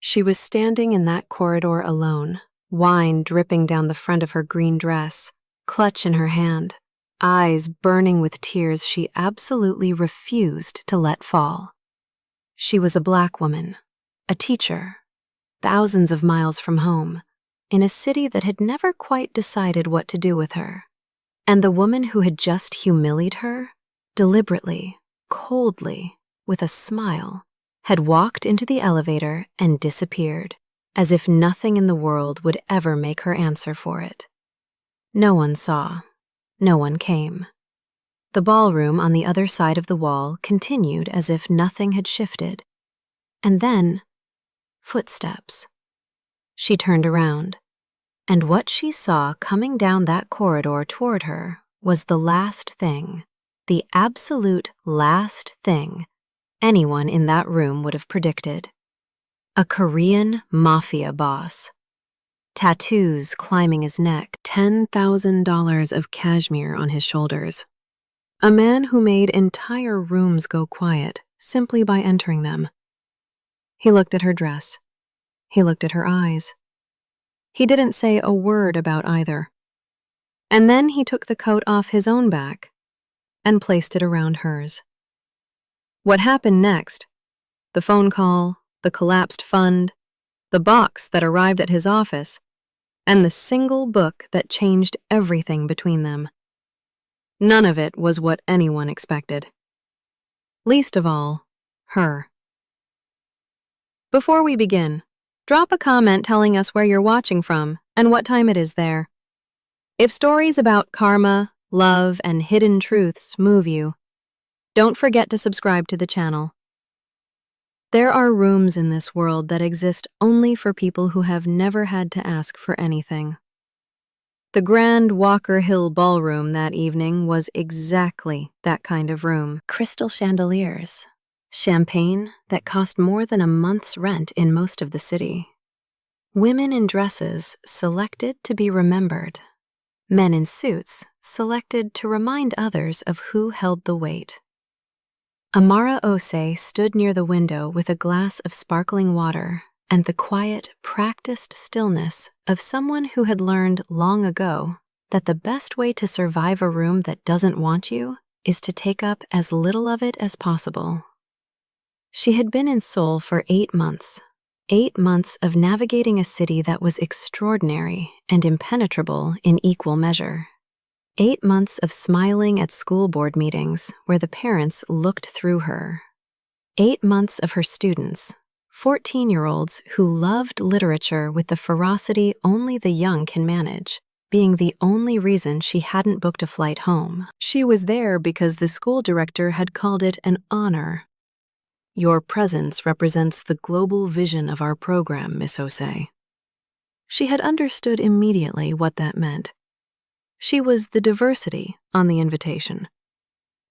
She was standing in that corridor alone, wine dripping down the front of her green dress, clutch in her hand, eyes burning with tears she absolutely refused to let fall. She was a black woman, a teacher, thousands of miles from home, in a city that had never quite decided what to do with her. And the woman who had just humiliated her, deliberately, coldly, with a smile, had walked into the elevator and disappeared, as if nothing in the world would ever make her answer for it. No one saw. No one came. The ballroom on the other side of the wall continued as if nothing had shifted. And then, footsteps. She turned around, and what she saw coming down that corridor toward her was the last thing, the absolute last thing anyone in that room would have predicted. A Korean Mafia boss. Tattoos climbing his neck, $10,000 of cashmere on his shoulders. A man who made entire rooms go quiet simply by entering them. He looked at her dress. He looked at her eyes. He didn't say a word about either. And then he took the coat off his own back and placed it around hers. What happened next? The phone call, the collapsed fund, the box that arrived at his office, and the single book that changed everything between them. None of it was what anyone expected. Least of all, her. Before we begin, drop a comment telling us where you're watching from and what time it is there. If stories about karma, love, and hidden truths move you, don't forget to subscribe to the channel. There are rooms in this world that exist only for people who have never had to ask for anything. The Grand Walker Hill Ballroom that evening was exactly that kind of room. Crystal chandeliers, champagne that cost more than a month's rent in most of the city. Women in dresses selected to be remembered. Men in suits selected to remind others of who held the weight. Amara Osei stood near the window with a glass of sparkling water and the quiet, practiced stillness of someone who had learned long ago that the best way to survive a room that doesn't want you is to take up as little of it as possible. She had been in Seoul for 8 months. 8 months of navigating a city that was extraordinary and impenetrable in equal measure. 8 months of smiling at school board meetings where the parents looked through her. 8 months of her students, 14-year-olds who loved literature with the ferocity only the young can manage, being the only reason she hadn't booked a flight home. She was there because the school director had called it an honor. "Your presence represents the global vision of our program, Miss Osei." She had understood immediately what that meant. She was the diversity on the invitation,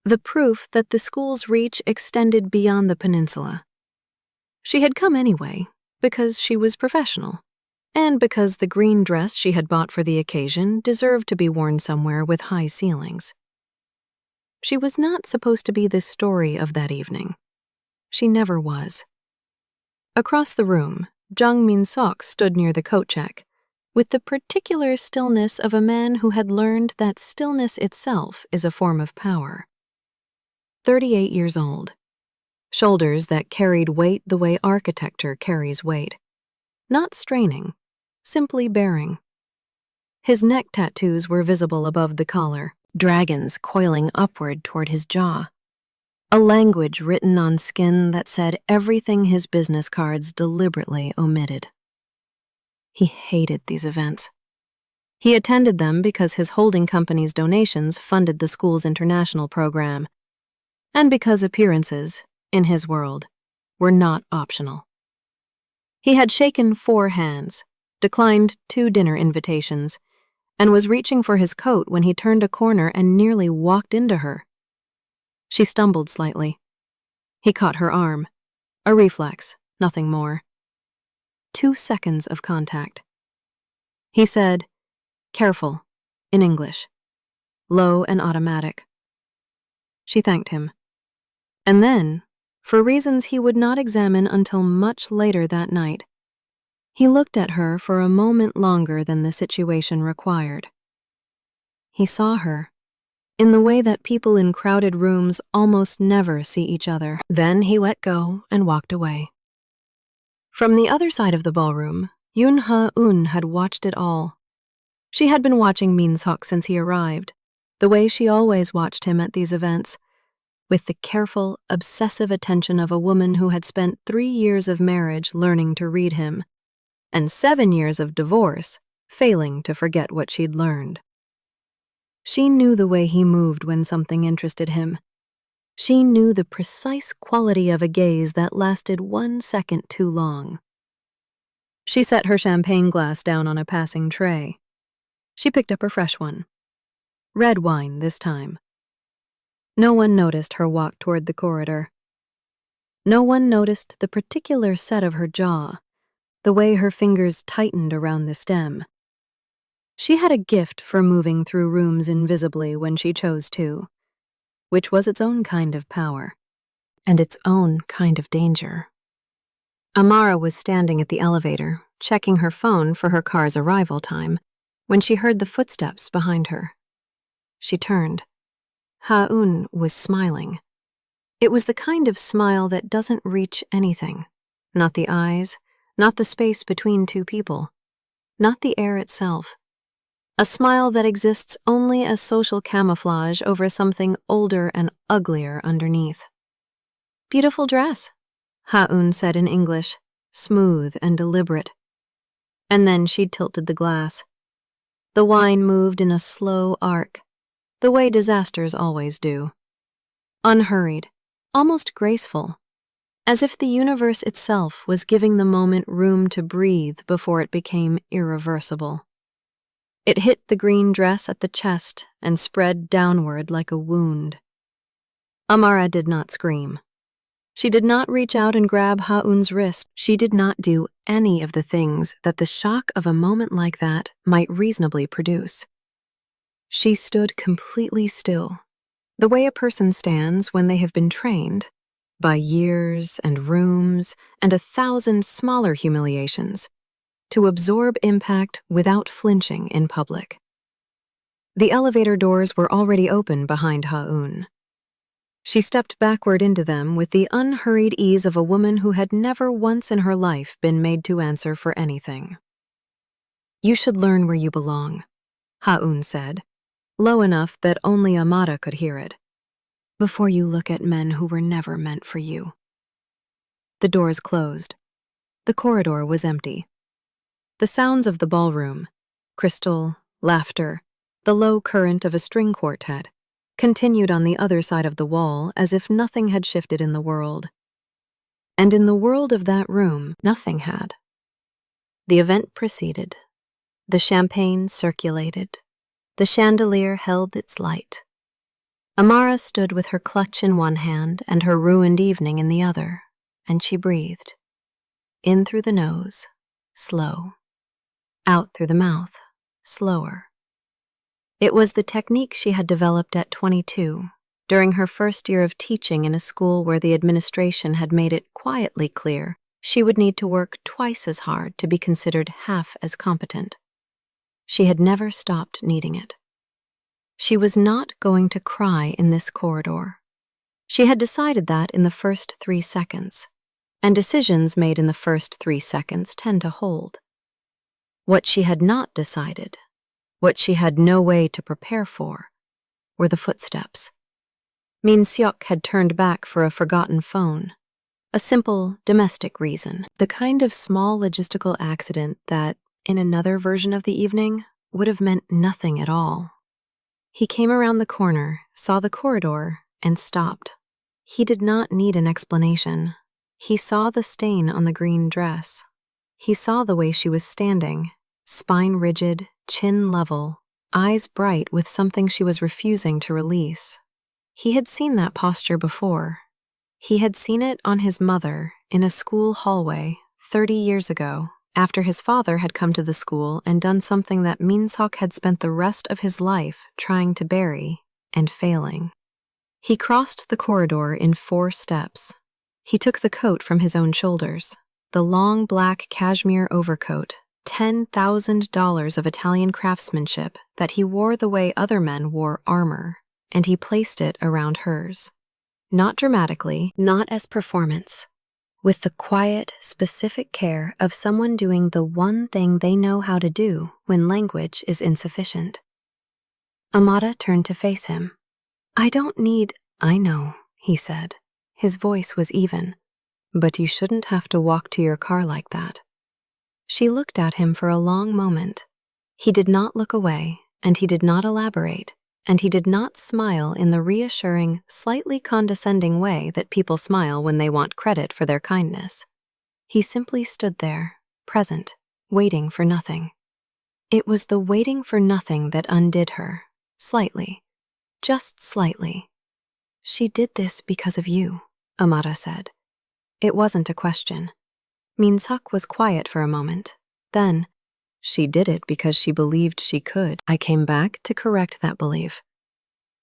the proof that the school's reach extended beyond the peninsula. She had come anyway, because she was professional, and because the green dress she had bought for the occasion deserved to be worn somewhere with high ceilings. She was not supposed to be the story of that evening. She never was. Across the room, Jang Min-Seok stood near the coat check, with the particular stillness of a man who had learned that stillness itself is a form of power. 38 years old. Shoulders that carried weight the way architecture carries weight. Not straining, simply bearing. His neck tattoos were visible above the collar, dragons coiling upward toward his jaw. A language written on skin that said everything his business cards deliberately omitted. He hated these events. He attended them because his holding company's donations funded the school's international program, and because appearances, in his world, were not optional. He had shaken 4 hands, declined 2 dinner invitations, and was reaching for his coat when he turned a corner and nearly walked into her. She stumbled slightly. He caught her arm. A reflex, nothing more. 2 seconds of contact. He said, "Careful," in English, low and automatic. She thanked him. And then, for reasons he would not examine until much later that night, He looked at her for a moment longer than the situation required. He saw her, in the way that people in crowded rooms almost never see each other. Then he let go and walked away. From the other side of the ballroom, Yoon Ha-eun had watched it all. She had been watching Min-Seok since he arrived, the way she always watched him at these events, with the careful, obsessive attention of a woman who had spent 3 years of marriage learning to read him, and 7 years of divorce failing to forget what she'd learned. She knew the way he moved when something interested him. She knew the precise quality of a gaze that lasted 1 second too long. She set her champagne glass down on a passing tray. She picked up her fresh one. Red wine this time. No one noticed her walk toward the corridor. No one noticed the particular set of her jaw, the way her fingers tightened around the stem. She had a gift for moving through rooms invisibly when she chose to, which was its own kind of power, and its own kind of danger. Amara was standing at the elevator, checking her phone for her car's arrival time, when she heard the footsteps behind her. She turned. Ha-eun was smiling. It was the kind of smile that doesn't reach anything. Not the eyes, not the space between two people, not the air itself. A smile that exists only as social camouflage over something older and uglier underneath. "Beautiful dress," Ha-eun said in English, smooth and deliberate. And then she tilted the glass. The wine moved in a slow arc, the way disasters always do. Unhurried, almost graceful, as if the universe itself was giving the moment room to breathe before it became irreversible. It hit the green dress at the chest and spread downward like a wound. Amara did not scream. She did not reach out and grab Ha-eun's wrist. She did not do any of the things that the shock of a moment like that might reasonably produce. She stood completely still, the way a person stands when they have been trained, by years and rooms and 1,000 smaller humiliations, to absorb impact without flinching in public. The elevator doors were already open behind Ha-eun. She stepped backward into them with the unhurried ease of a woman who had never once in her life been made to answer for anything. "You should learn where you belong," Ha-eun said, low enough that only Amara could hear it, "before you look at men who were never meant for you." The doors closed. The corridor was empty. The sounds of the ballroom, crystal, laughter, the low current of a string quartet, continued on the other side of the wall as if nothing had shifted in the world. And in the world of that room, nothing had. The event proceeded. The champagne circulated. The chandelier held its light. Amara stood with her clutch in one hand and her ruined evening in the other, and she breathed. In through the nose, slow. Out through the mouth, slower. It was the technique she had developed at 22, during her first year of teaching in a school where the administration had made it quietly clear she would need to work twice as hard to be considered half as competent. She had never stopped needing it. She was not going to cry in this corridor. She had decided that in the first 3 seconds, and decisions made in the first 3 seconds tend to hold. What she had not decided, what she had no way to prepare for, were the footsteps. Min-Seok had turned back for a forgotten phone, a simple, domestic reason, the kind of small logistical accident that, in another version of the evening, would have meant nothing at all. He came around the corner, saw the corridor, and stopped. He did not need an explanation. He saw the stain on the green dress. He saw the way she was standing, spine rigid, chin level, eyes bright with something she was refusing to release. He had seen that posture before. He had seen it on his mother in a school hallway 30 years ago, after his father had come to the school and done something that Min-Seok had spent the rest of his life trying to bury and failing. He crossed the corridor in 4 steps. He took the coat from his own shoulders, the long black cashmere overcoat, $10,000 of Italian craftsmanship that he wore the way other men wore armor, and he placed it around hers. Not dramatically, not as performance, with the quiet, specific care of someone doing the one thing they know how to do when language is insufficient. Amara turned to face him. I know, he said. His voice was even. But you shouldn't have to walk to your car like that. She looked at him for a long moment. He did not look away, and he did not elaborate, and he did not smile in the reassuring, slightly condescending way that people smile when they want credit for their kindness. He simply stood there, present, waiting for nothing. It was the waiting for nothing that undid her, slightly, just slightly. She did this because of you, Amara said. It wasn't a question. Min-Seok was quiet for a moment. Then, she did it because she believed she could. I came back to correct that belief.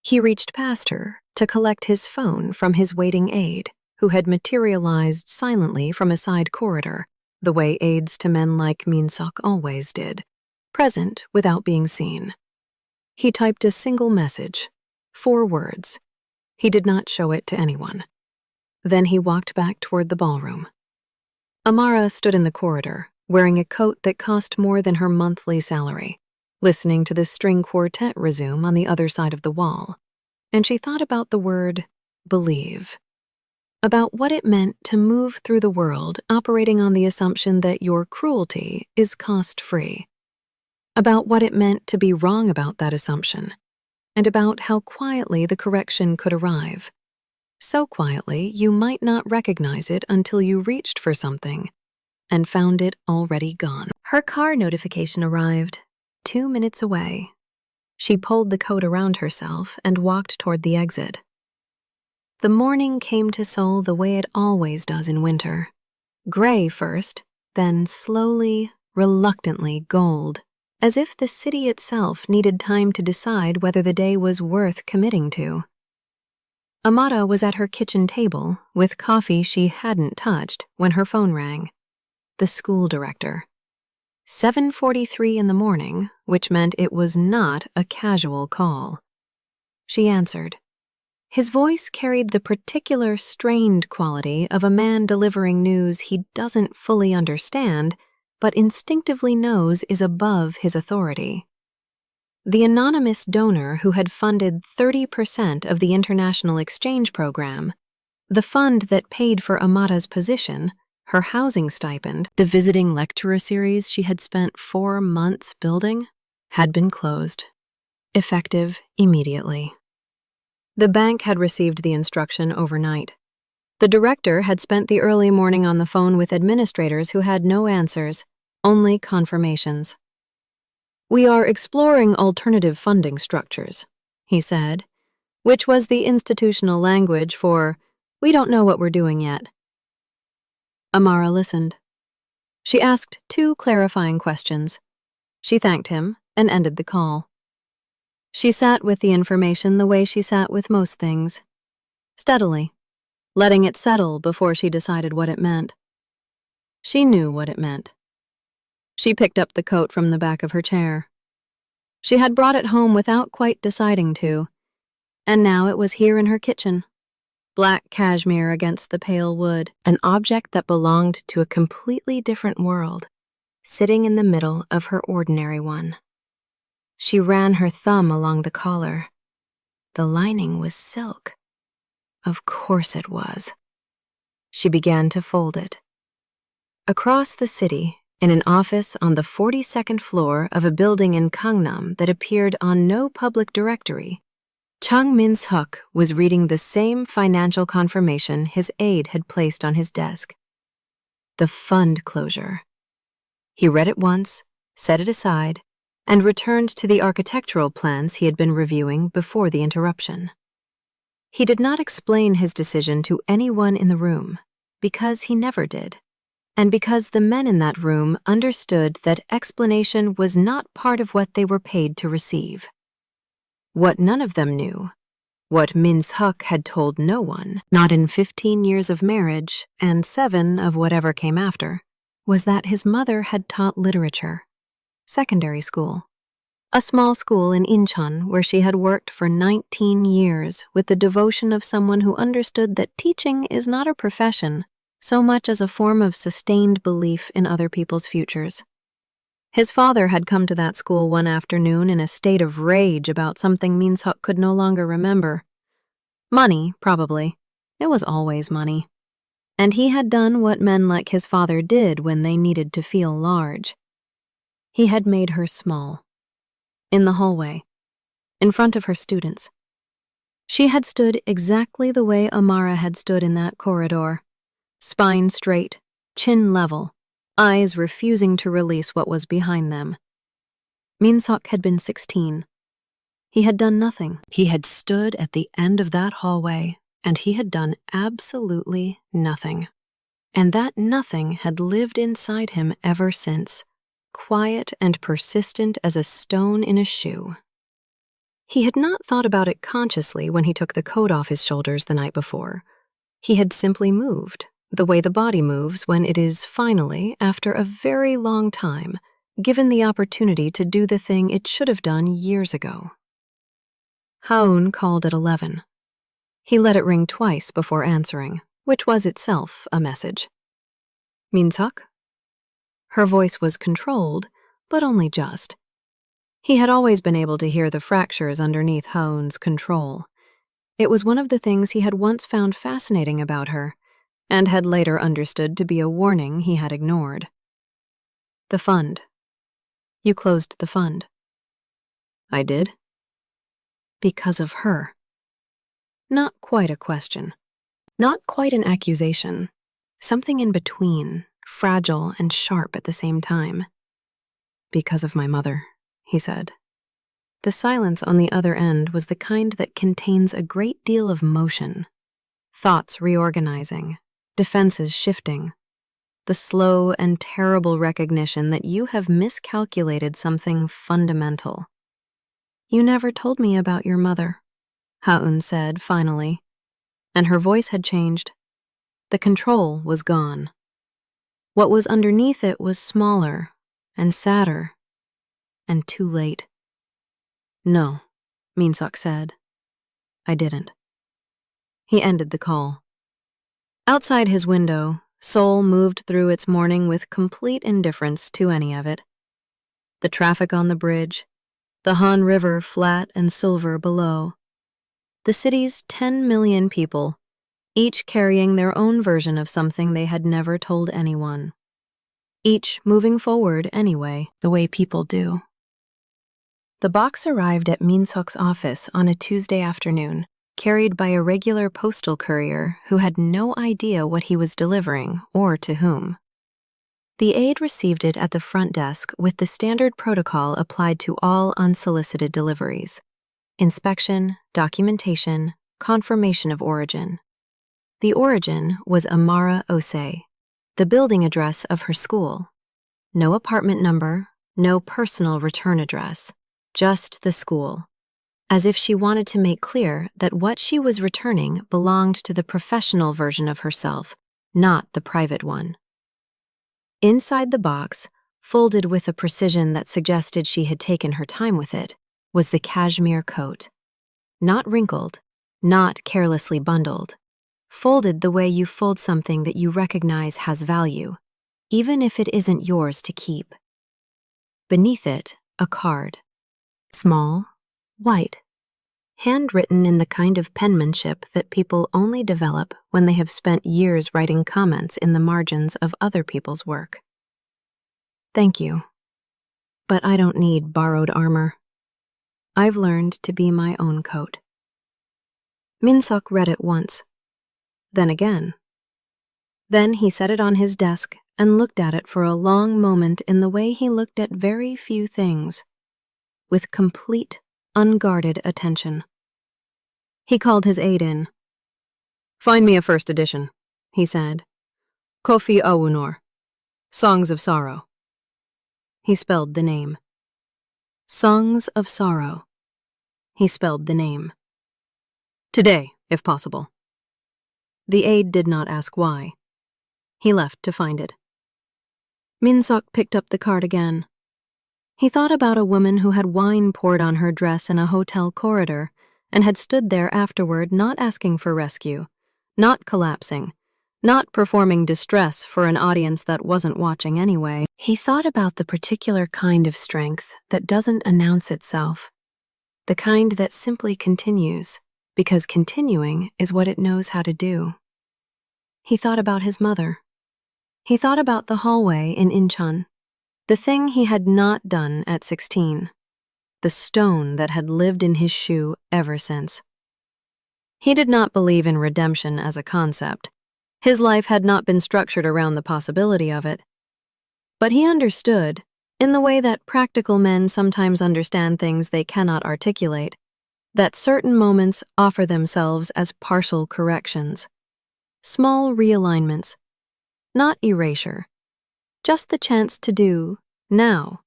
He reached past her to collect his phone from his waiting aide, who had materialized silently from a side corridor, the way aides to men like Min-Seok always did, present without being seen. He typed a single message, 4 words. He did not show it to anyone. Then he walked back toward the ballroom. Amara stood in the corridor, wearing a coat that cost more than her monthly salary, listening to the string quartet resume on the other side of the wall, and she thought about the word believe, about what it meant to move through the world operating on the assumption that your cruelty is cost-free, about what it meant to be wrong about that assumption, and about how quietly the correction could arrive. So quietly you might not recognize it until you reached for something and found it already gone. Her car notification arrived, 2 minutes away. She pulled the coat around herself and walked toward the exit. The morning came to Seoul the way it always does in winter. Gray first, then slowly, reluctantly gold, as if the city itself needed time to decide whether the day was worth committing to. Amara was at her kitchen table with coffee she hadn't touched when her phone rang. The school director. 7:43 in the morning, which meant it was not a casual call. She answered. His voice carried the particular strained quality of a man delivering news he doesn't fully understand, but instinctively knows is above his authority. The anonymous donor who had funded 30% of the international exchange program, the fund that paid for Amara's position, her housing stipend, the visiting lecturer series she had spent 4 months building, had been closed, effective immediately. The bank had received the instruction overnight. The director had spent the early morning on the phone with administrators who had no answers, only confirmations. We are exploring alternative funding structures, he said, which was the institutional language for, we don't know what we're doing yet. Amara listened. She asked 2 clarifying questions. She thanked him and ended the call. She sat with the information the way she sat with most things, steadily, letting it settle before she decided what it meant. She knew what it meant. She picked up the coat from the back of her chair. She had brought it home without quite deciding to, and now it was here in her kitchen. Black cashmere against the pale wood, an object that belonged to a completely different world, sitting in the middle of her ordinary one. She ran her thumb along the collar. The lining was silk. Of course it was. She began to fold it. Across the city, in an office on the 42nd floor of a building in Gangnam that appeared on no public directory, Jang Min-Seok was reading the same financial confirmation his aide had placed on his desk. The fund closure. He read it once, set it aside, and returned to the architectural plans he had been reviewing before the interruption. He did not explain his decision to anyone in the room, because he never did, and because the men in that room understood that explanation was not part of what they were paid to receive. What none of them knew What Min-Seok had told no one, not in 15 years of marriage and 7 of whatever came after, was that his mother had taught literature. Secondary school. A small school in Incheon where she had worked for 19 years with the devotion of someone who understood that teaching is not a profession so much as a form of sustained belief in other people's futures. His father had come to that school one afternoon in a state of rage about something Min-Seok could no longer remember. Money, probably. It was always money. And he had done what men like his father did when they needed to feel large. He had made her small. In the hallway, in front of her students. She had stood exactly the way Amara had stood in that corridor, spine straight, chin level, eyes refusing to release what was behind them. Min-Seok had been 16. He had done nothing. He had stood at the end of that hallway, and he had done absolutely nothing. And that nothing had lived inside him ever since, quiet and persistent as a stone in a shoe. He had not thought about it consciously when he took the coat off his shoulders the night before. He had simply moved, the way the body moves when it is finally, after a very long time, given the opportunity to do the thing it should have done years ago. Haun called at 11. He let it ring twice before answering, which was itself a message. Min-Seok? Her voice was controlled, but only just. He had always been able to hear the fractures underneath Haun's control. It was one of the things he had once found fascinating about her, and had later understood to be a warning he had ignored. The fund. You closed the fund. I did. Because of her. Not quite a question. Not quite an accusation. Something in between, fragile and sharp at the same time. Because of my mother, he said. The silence on the other end was the kind that contains a great deal of motion. Thoughts reorganizing, defenses shifting. The slow and terrible recognition that you have miscalculated something fundamental. You never told me about your mother, Haun said finally, and her voice had changed. The control was gone. What was underneath it was smaller and sadder, and too late. No, Min-Seok said. I didn't. He ended the call. Outside his window, Seoul moved through its morning with complete indifference to any of it. The traffic on the bridge, the Han River flat and silver below. The city's 10 million people, each carrying their own version of something they had never told anyone. Each moving forward anyway, the way people do. The box arrived at Min-Seok's office on a Tuesday afternoon, carried by a regular postal courier who had no idea what he was delivering or to whom. The aide received it at the front desk with the standard protocol applied to all unsolicited deliveries: inspection, documentation, confirmation of origin. The origin was Amara Osei, the building address of her school. No apartment number, no personal return address, just the school, as if she wanted to make clear that what she was returning belonged to the professional version of herself, not the private one. Inside the box, folded with a precision that suggested she had taken her time with it, was the cashmere coat. Not wrinkled, not carelessly bundled. Folded the way you fold something that you recognize has value, even if it isn't yours to keep. Beneath it, a card. Small, white, handwritten in the kind of penmanship that people only develop when they have spent years writing comments in the margins of other people's work. Thank you, but I don't need borrowed armor. I've learned to be my own coat. Min-Seok read it once, then again. Then he set it on his desk and looked at it for a long moment in the way he looked at very few things, with complete, unguarded attention. He called his aide in. Find me a first edition, he said. Kofi Awunor, Songs of Sorrow. He spelled the name. Songs of Sorrow. He spelled the name. Today, if possible. The aide did not ask why. He left to find it. Min-Seok picked up the card again. He thought about a woman who had wine poured on her dress in a hotel corridor and had stood there afterward not asking for rescue, not collapsing, not performing distress for an audience that wasn't watching anyway. He thought about the particular kind of strength that doesn't announce itself, the kind that simply continues, because continuing is what it knows how to do. He thought about his mother. He thought about the hallway in Incheon, the thing he had not done at 16, the stone that had lived in his shoe ever since. He did not believe in redemption as a concept. His life had not been structured around the possibility of it. But he understood, in the way that practical men sometimes understand things they cannot articulate, that certain moments offer themselves as partial corrections, small realignments, not erasure, just the chance to do, now,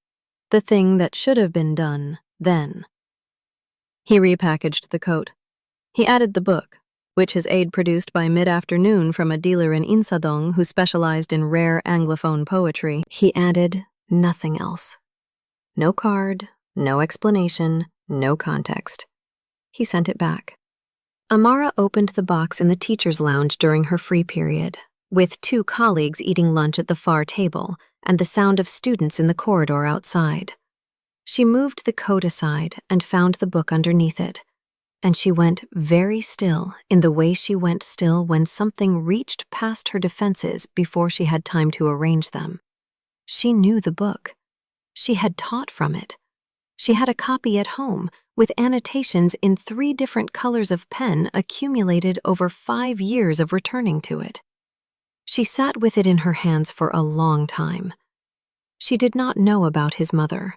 the thing that should have been done then. He repackaged the coat. He added the book, which his aide produced by mid-afternoon from a dealer in Insadong who specialized in rare Anglophone poetry. He added nothing else. No card, no explanation, no context. He sent it back. Amara opened the box in the teacher's lounge during her free period, with 2 colleagues eating lunch at the far table and the sound of students in the corridor outside. She moved the coat aside and found the book underneath it, and she went very still in the way she went still when something reached past her defenses before she had time to arrange them. She knew the book. She had taught from it. She had a copy at home, with annotations in 3 different colors of pen accumulated over 5 years of returning to it. She sat with it in her hands for a long time. She did not know about his mother.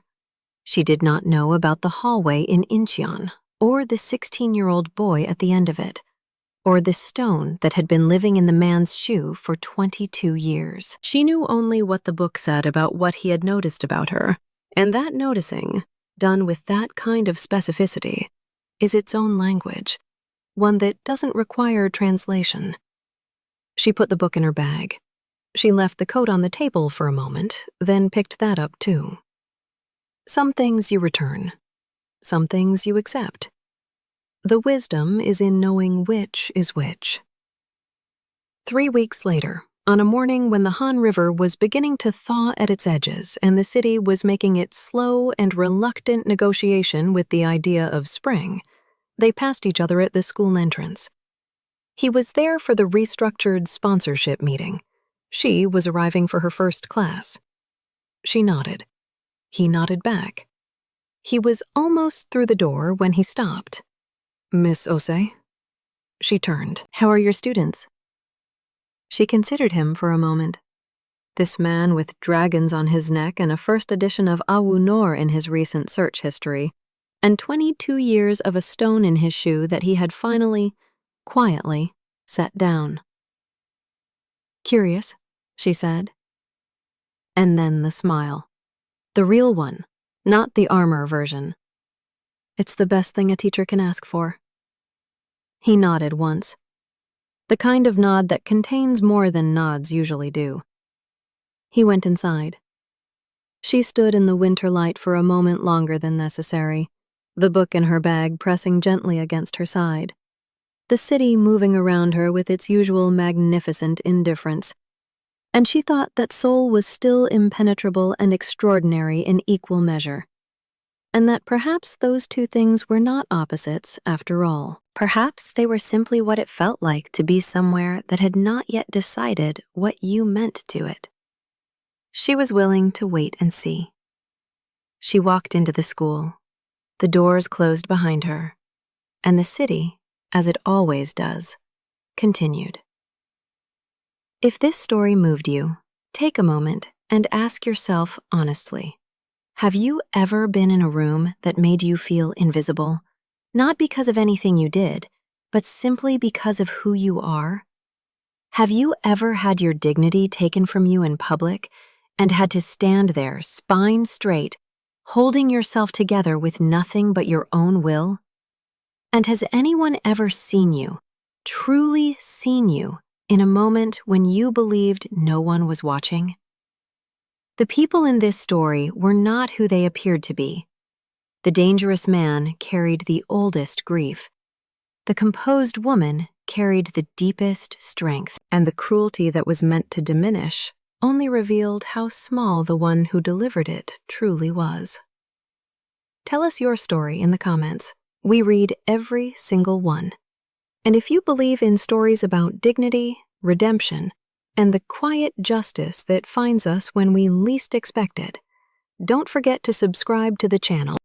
She did not know about the hallway in Incheon, or the 16-year-old boy at the end of it, or the stone that had been living in the man's shoe for 22 years. She knew only what the book said about what he had noticed about her, and that noticing, done with that kind of specificity, is its own language, one that doesn't require translation. She put the book in her bag. She left the coat on the table for a moment, then picked that up too. Some things you return. Some things you accept. The wisdom is in knowing which is which. 3 weeks later, on a morning when the Han River was beginning to thaw at its edges and the city was making its slow and reluctant negotiation with the idea of spring, they passed each other at the school entrance. He was there for the restructured sponsorship meeting. She was arriving for her first class. She nodded. He nodded back. He was almost through the door when he stopped. "Miss Osei?" She turned. "How are your students?" She considered him for a moment. This man with dragons on his neck and a first edition of Awu Nor in his recent search history, and 22 years of a stone in his shoe that he had finally, quietly, set down. "Curious," she said. And then the smile. The real one, not the armor version. "It's the best thing a teacher can ask for." He nodded once. The kind of nod that contains more than nods usually do. He went inside. She stood in the winter light for a moment longer than necessary, the book in her bag pressing gently against her side. The city moving around her with its usual magnificent indifference. And she thought that Seoul was still impenetrable and extraordinary in equal measure. And that perhaps those 2 things were not opposites after all. Perhaps they were simply what it felt like to be somewhere that had not yet decided what you meant to it. She was willing to wait and see. She walked into the school. The doors closed behind her, and the city, as it always does, continued. If this story moved you, take a moment and ask yourself honestly, have you ever been in a room that made you feel invisible? Not because of anything you did, but simply because of who you are? Have you ever had your dignity taken from you in public and had to stand there, spine straight, holding yourself together with nothing but your own will? And has anyone ever seen you, truly seen you, in a moment when you believed no one was watching? The people in this story were not who they appeared to be. The dangerous man carried the oldest grief. The composed woman carried the deepest strength, and the cruelty that was meant to diminish only revealed how small the one who delivered it truly was. Tell us your story in the comments. We read every single one. And if you believe in stories about dignity, redemption, and the quiet justice that finds us when we least expect it, don't forget to subscribe to the channel.